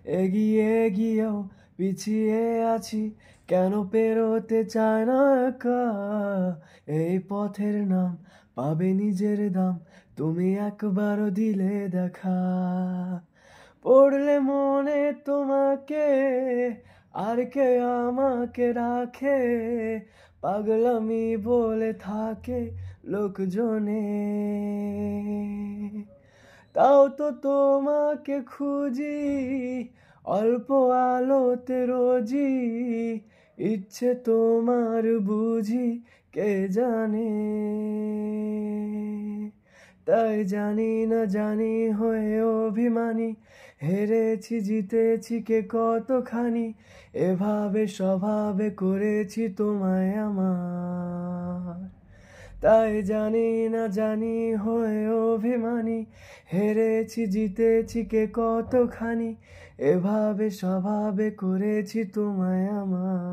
এগিয়ে গিয়েও পিছিয়ে আছি, কেন পেরোতে চায় না একা? এই পথের নাম পাবে নিজের দাম, তুমি একবারও দিলে দেখা। পড়লে মনে তোমাকে, আর কে আমাকে রাখে? পাগলামি বলে থাকে লোকজনে, তাও তো তোমাকে খুঁজি অল্প আলোতে রোজি। ইচ্ছে তোমার বুঝি কে জানে, তাই জানি না জানি হয়ে অভিমানী, হেরেছি জিতেছি কে কতখানি, এভাবে স্বভাবে করেছি তোমায় আমার। তাই জানি না জানি হয়ে অভিমানী, হেরেছি জিতেছি কে কতখানি, এভাবে স্বভাবে করেছি তোমায় আমার।